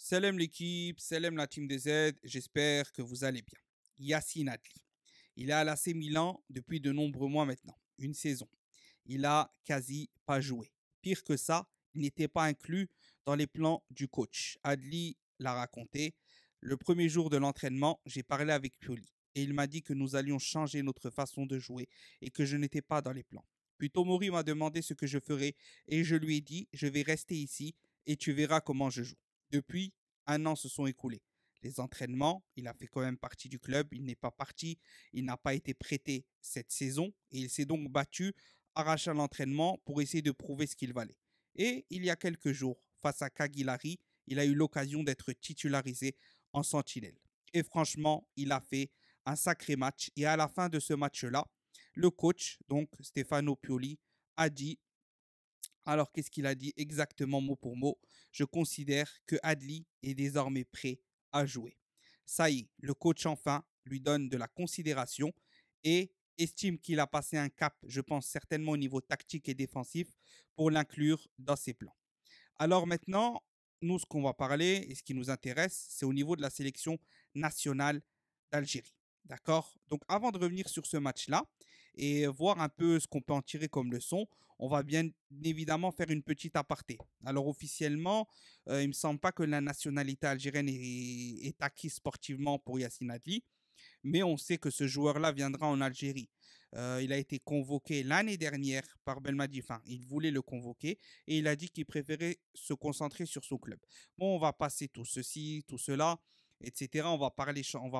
Salam l'équipe, salam la team des Z, j'espère que vous allez bien. Yassine Adli, il est à l'AC Milan depuis de nombreux mois maintenant, une saison. Il a quasi pas joué. Pire que ça, il n'était pas inclus dans les plans du coach. Adli l'a raconté. Le premier jour de l'entraînement, j'ai parlé avec Pioli et il m'a dit que nous allions changer notre façon de jouer et que je n'étais pas dans les plans. Puis Tomori m'a demandé ce que je ferais et je lui ai dit je vais rester ici et tu verras comment je joue. Depuis, un an se sont écoulés. Les entraînements, il a fait quand même partie du club, il n'est pas parti, il n'a pas été prêté cette saison et il s'est donc battu arracha l'entraînement pour essayer de prouver ce qu'il valait. Et il y a quelques jours, face à Cagliari, il a eu l'occasion d'être titularisé en sentinelle. Et franchement, il a fait un sacré match. Et à la fin de ce match-là, le coach, donc Stefano Pioli, a dit, alors qu'est-ce qu'il a dit exactement mot pour mot? Je considère que Adli est désormais prêt à jouer. Ça y est, le coach enfin lui donne de la considération et estime qu'il a passé un cap, je pense certainement au niveau tactique et défensif, pour l'inclure dans ses plans. Alors maintenant, nous, ce qu'on va parler et ce qui nous intéresse, c'est au niveau de la sélection nationale d'Algérie. D'accord. Donc avant de revenir sur ce match-là et voir un peu ce qu'on peut en tirer comme leçon, on va bien évidemment faire une petite aparté. Alors officiellement, il ne me semble pas que la nationalité algérienne est acquise sportivement pour Yassine Adli, mais on sait que ce joueur-là viendra en Algérie. Il a été convoqué l'année dernière par Belmadi, enfin, il voulait le convoquer et il a dit qu'il préférait se concentrer sur son club. Bon, on va passer tout ceci, tout cela, etc. On va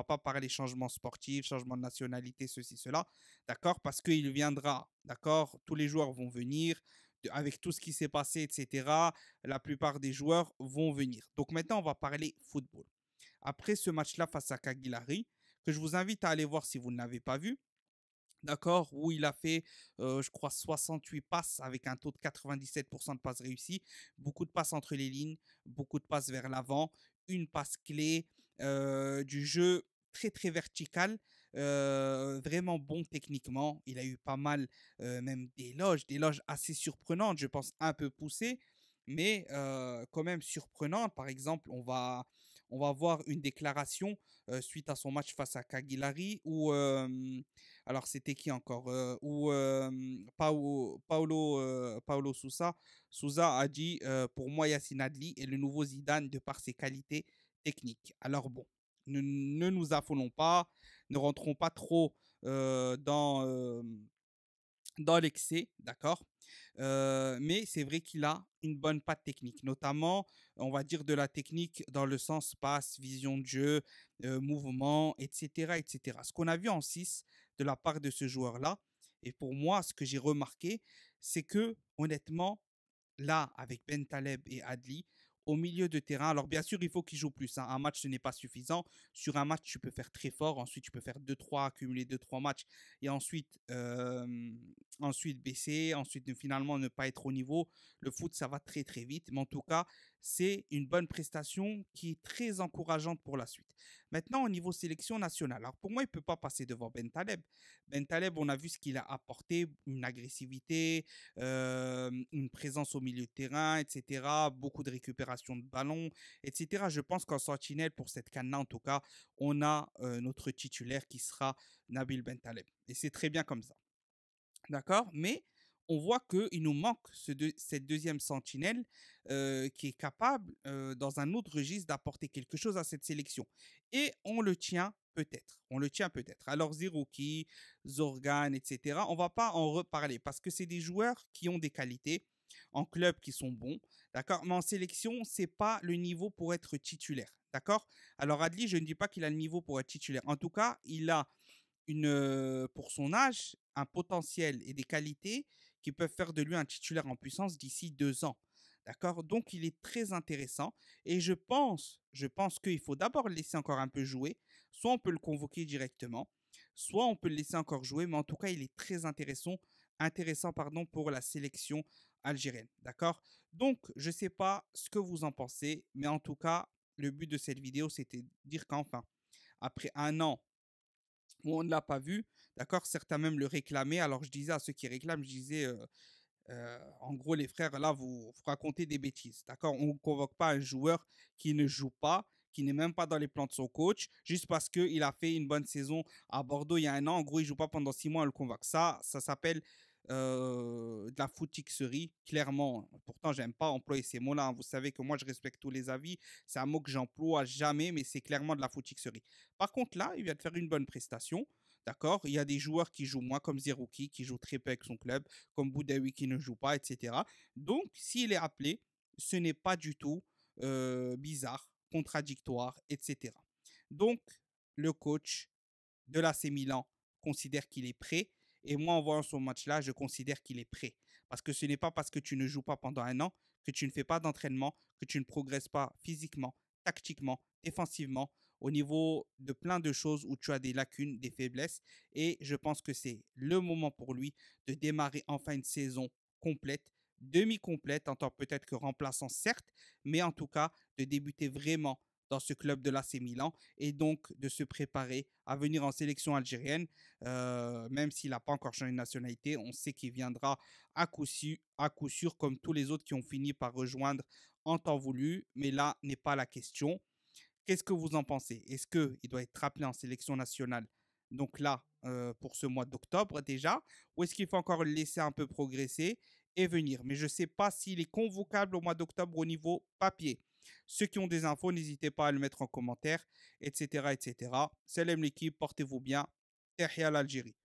pas parler changement sportif, changement de nationalité, ceci, cela, d'accord? Parce qu'il viendra, d'accord? Tous les joueurs vont venir, avec tout ce qui s'est passé, etc. La plupart des joueurs vont venir. Donc maintenant, on va parler football. Après ce match-là face à Cagliari, que je vous invite à aller voir si vous ne l'avez pas vu, d'accord, où il a fait, je crois, 68 passes avec un taux de 97% de passes réussies, beaucoup de passes entre les lignes, beaucoup de passes vers l'avant, une passe clé, du jeu très très vertical, vraiment bon techniquement. Il a eu pas mal, même des loges assez surprenantes, je pense un peu poussées, mais quand même surprenantes. Par exemple, on va voir une déclaration suite à son match face à Cagliari où alors, c'était qui encore Où Paulo Sousa a dit pour moi, Yassine Adli est le nouveau Zidane de par ses qualités techniques. Alors, bon, ne nous affolons pas, ne rentrons pas trop dans l'excès, d'accord. Mais c'est vrai qu'il a une bonne patte technique, notamment, on va dire de la technique dans le sens passe, vision de jeu, mouvement, etc., etc. Ce qu'on a vu en 6 de la part de ce joueur-là, et pour moi, ce que j'ai remarqué, c'est que, honnêtement, là, avec Ben Taleb et Adli, au milieu de terrain, alors bien sûr, il faut qu'ils jouent plus, hein. Un match, ce n'est pas suffisant. Sur un match, tu peux faire très fort. Ensuite, tu peux faire deux trois accumuler deux trois matchs. Et ensuite baisser. Ensuite, finalement, ne pas être au niveau. Le foot, ça va très, très vite. Mais en tout cas, c'est une bonne prestation qui est très encourageante pour la suite. Maintenant, au niveau sélection nationale. Alors, pour moi, il ne peut pas passer devant Ben Taleb. Ben Taleb, on a vu ce qu'il a apporté, une agressivité, une présence au milieu de terrain, etc. Beaucoup de récupération de ballon, etc. Je pense qu'en sentinelle, pour cette canne en tout cas, on a notre titulaire qui sera Nabil Bentaleb. Et c'est très bien comme ça. D'accord. Mais on voit qu'il nous manque cette deuxième sentinelle qui est capable, dans un autre registre, d'apporter quelque chose à cette sélection. Et on le tient peut-être. On le tient peut-être. Alors, Zerouki, Zorgan, etc., on ne va pas en reparler parce que c'est des joueurs qui ont des qualités en club qui sont bons. D'accord. Mais en sélection, ce n'est pas le niveau pour être titulaire. D'accord. Alors, Adli, je ne dis pas qu'il a le niveau pour être titulaire. En tout cas, il a pour son âge, un potentiel et des qualités qui peuvent faire de lui un titulaire en puissance d'ici 2 ans. D'accord. Donc, il est très intéressant et je pense qu'il faut d'abord le laisser encore un peu jouer. Soit on peut le convoquer directement, soit on peut le laisser encore jouer, mais en tout cas, il est très intéressant pardon, pour la sélection algérienne. D'accord. Donc, je ne sais pas ce que vous en pensez, mais en tout cas, le but de cette vidéo, c'était de dire qu'enfin, après un an où on ne l'a pas vu, d'accord, certains même le réclamaient. Alors je disais à ceux qui réclament, je disais, En gros, les frères, là, vous racontez des bêtises, d'accord? On ne convoque pas un joueur qui ne joue pas, qui n'est même pas dans les plans de son coach, juste parce qu'il a fait une bonne saison à Bordeaux il y a un an. En gros, il ne joue pas pendant 6 mois, on le convoque. Ça s'appelle de la footixerie, clairement. Pourtant, j'aime pas employer ces mots-là, hein. Vous savez que moi, je respecte tous les avis. C'est un mot que j'emploie jamais, mais c'est clairement de la footixerie. Par contre, là, il vient de faire une bonne prestation. D'accord? Il y a des joueurs qui jouent moins, comme Zerouki, qui joue très peu avec son club, comme Boudaoui qui ne joue pas, etc. Donc, s'il est appelé, ce n'est pas du tout bizarre, contradictoire, etc. Donc, le coach de l'AC Milan considère qu'il est prêt. Et moi, en voyant son match-là, je considère qu'il est prêt. Parce que ce n'est pas parce que tu ne joues pas pendant un an que tu ne fais pas d'entraînement, que tu ne progresses pas physiquement, tactiquement, défensivement, au niveau de plein de choses où tu as des lacunes, des faiblesses. Et je pense que c'est le moment pour lui de démarrer enfin une saison complète, demi-complète, en tant peut-être que remplaçant, certes, mais en tout cas de débuter vraiment dans ce club de l'AC Milan et donc de se préparer à venir en sélection algérienne, même s'il n'a pas encore changé de nationalité. On sait qu'il viendra à coup sûr, comme tous les autres qui ont fini par rejoindre en temps voulu, mais là n'est pas la question. Qu'est-ce que vous en pensez? Est-ce qu'il doit être rappelé en sélection nationale, donc là, pour ce mois d'octobre déjà, ou est-ce qu'il faut encore le laisser un peu progresser et venir? Mais je ne sais pas s'il est convocable au mois d'octobre au niveau papier. Ceux qui ont des infos, n'hésitez pas à le mettre en commentaire, etc. etc. Salam l'équipe, portez-vous bien. Tahia l'Algérie.